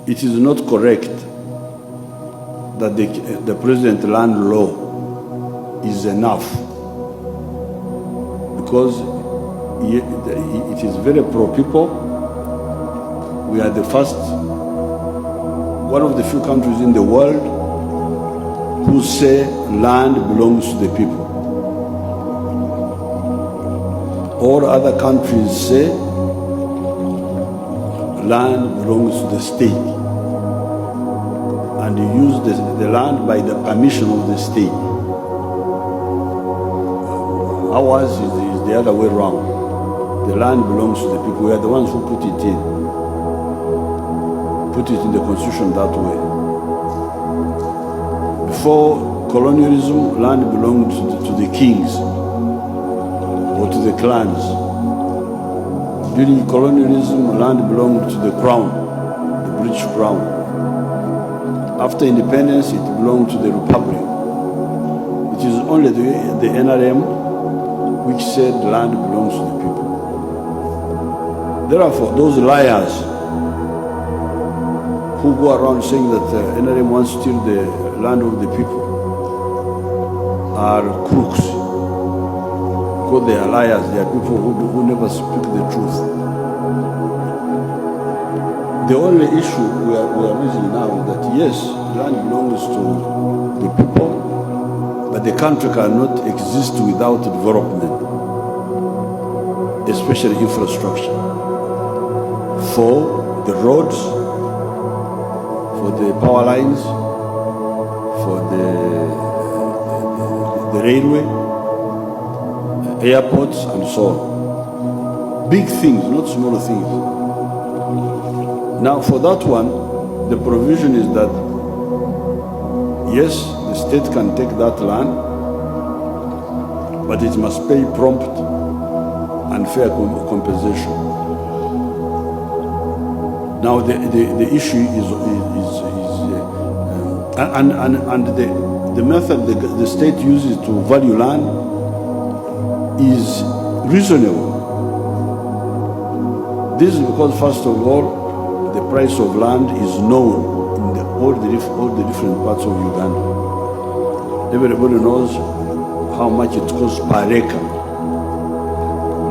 it is not correct that the present land law is enough, because it is very pro-people. We are the first, one of the few countries in the world who say land belongs to the people. All other countries say land belongs to the state, and you use the land by the permission of the state. Ours is the other way around. The land belongs to the people. We are the ones who put it in the constitution that way. Before colonialism, land belonged to the kings or to the clans. During colonialism, land belonged to the crown, the British crown. After independence, it belonged to the republic. It is only the NRM which said land belongs to the people. Therefore, those liars who go around saying that NRM wants to steal the land of the people are crooks. Because they are liars, they are people who never speak the truth. The only issue we are raising now is that yes, land belongs to the people, but the country cannot exist without development, especially infrastructure. For the roads, for the power lines, for the railway, airports, and so on. Big things, not small things. Now, for that one, the provision is that yes, the state can take that land, but it must pay prompt and fair compensation. Now the issue is the method the state uses to value land is reasonable. This is because, first of all, the price of land is known in all the different parts of Uganda. Everybody knows how much it costs per acre,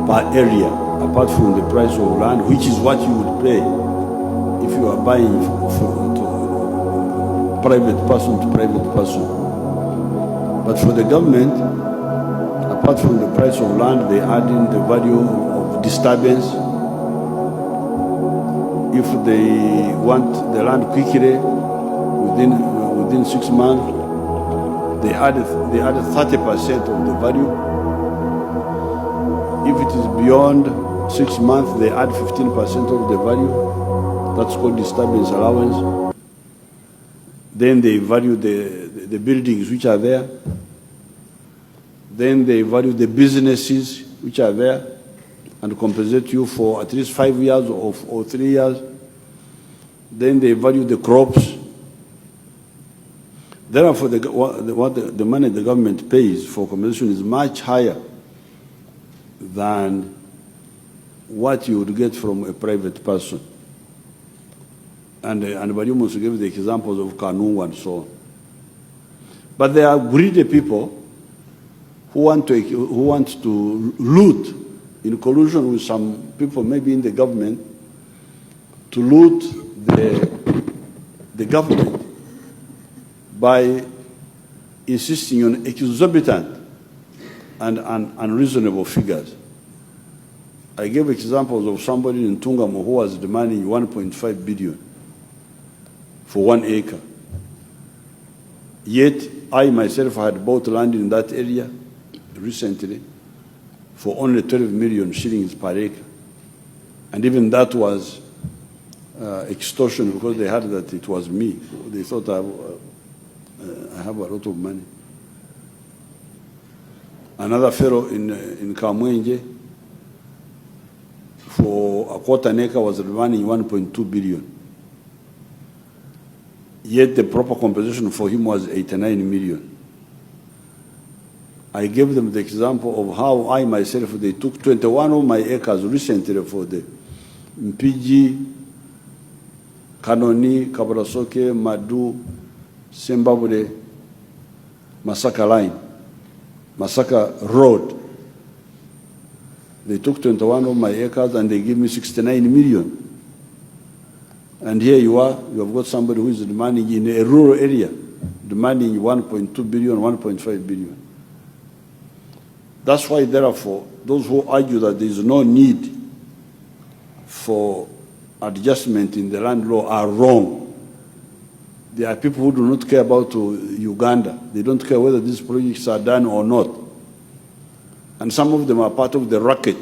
per area, apart from the price of land, which is what you would pay if you are buying from private person to private person. But for the government, apart from the price of land, they add in the value of disturbance. If they want the land quickly, within 6 months, they add 30% of the value. If it is beyond 6 months, they add 15% of the value. That's called disturbance allowance. Then they value the buildings which are there. Then they value the businesses which are there and compensate you for at least 5 years or 3 years. Then they value the crops. Therefore, the money the government pays for compensation is much higher than what you would get from a private person. And Bariumos gave the examples of Kanungu and so on. But there are greedy people who want to loot, in collusion with some people maybe in the government, to loot the government by insisting on exorbitant and unreasonable figures. I gave examples of somebody in Tungamo who was demanding 1.5 billion for 1 acre. Yet, I myself had bought land in that area recently for only 12 million shillings per acre. And even that was extortion, because they heard that it was me. They thought I have a lot of money. Another fellow in Kamwenje, for a quarter an acre, was demanding 1.2 billion. Yet the proper compensation for him was 89 million. I gave them the example of how I myself, they took 21 of my acres recently for the MPG Kanoni, Kabarasoke, Madu, Zimbabwe, Masaka line, Masaka road. They took 21 of my acres and they gave me 69 million. And here you are, you have got somebody who is demanding in a rural area, demanding 1.2 billion, 1.5 billion. That's why, therefore, those who argue that there is no need for adjustment in the land law are wrong. There are people who do not care about Uganda. They don't care whether these projects are done or not. And some of them are part of the racket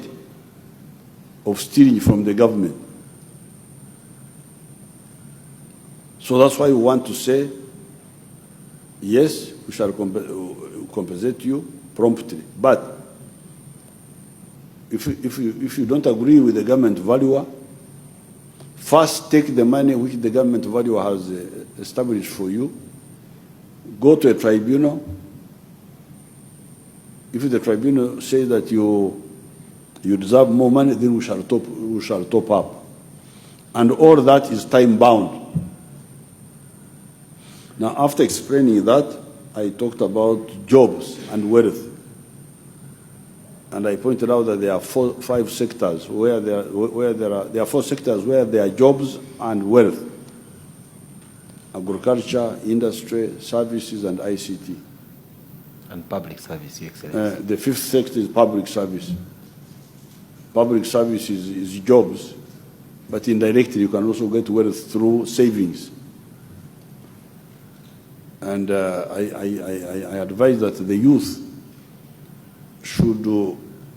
of stealing from the government. So that's why we want to say, yes, we shall compensate you promptly. But if you don't agree with the government valuer, first take the money which the government valuer has established for you, go to a tribunal. If the tribunal says that you deserve more money, then we shall top up. And all that is time-bound. Now, after explaining that, I talked about jobs and wealth. And I pointed out that there are four sectors where there are 4 sectors where there are jobs and wealth: agriculture, industry, services, and ICT. And public service, Your Excellency. The 5th sector is public service. Public service is jobs, but indirectly you can also get wealth through savings. And I advise that the youth should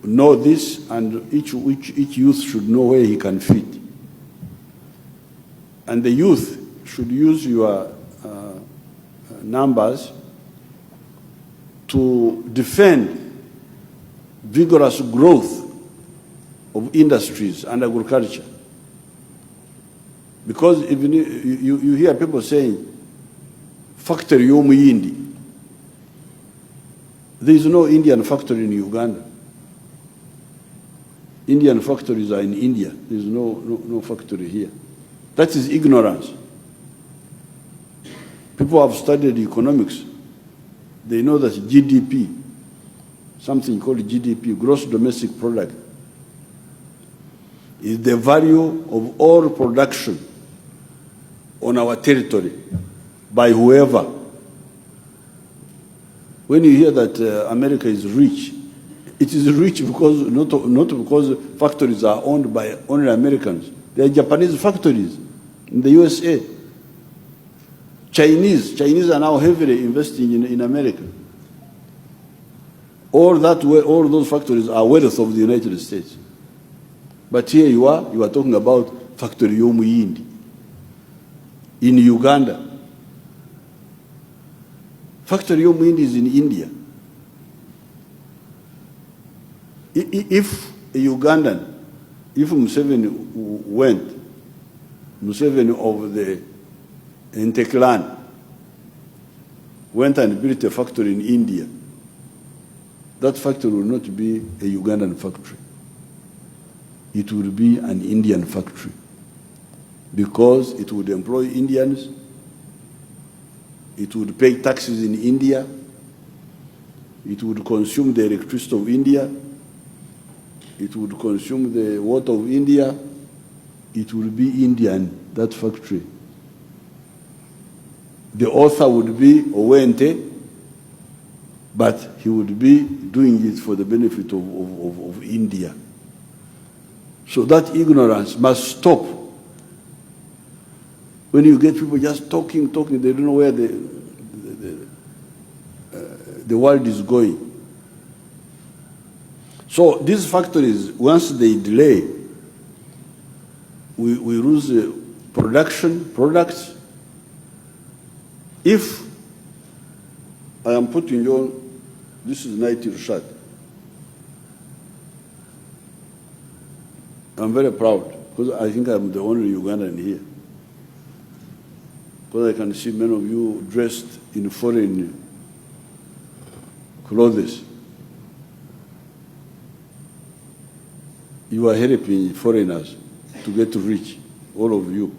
know this, and each youth should know where he can fit. And the youth should use your numbers to defend vigorous growth of industries and agriculture. Because even you hear people saying, factory yomuyindi. There is no Indian factory in Uganda. Indian factories are in India. There is no factory here. That is ignorance. People have studied economics. They know that GDP, something called GDP, gross domestic product, is the value of all production on our territory by whoever. When you hear that America is rich, it is rich because not because factories are owned by only Americans. There are Japanese factories in the USA. Chinese are now heavily investing in America. All those factories are wealth of the United States. But here you are talking about factory yomuyindi in Uganda. Factory yomuyindi is in India. If a Ugandan, if Museveni of the Nteklan went and built a factory in India, that factory will not be a Ugandan factory. It will be an Indian factory, because it would employ Indians, it would pay taxes in India, it would consume the electricity of India, it would consume the water of India, it would be Indian, that factory. The author would be Owente, but he would be doing it for the benefit of India. So that ignorance must stop. When you get people just talking, they don't know where the world is going. So these factories, once they delay, we lose products. If I am putting you, this is Night Irshad. I'm very proud, because I think I'm the only Ugandan here. Because I can see many of you dressed in foreign clothes. You are helping foreigners to get rich, all of you.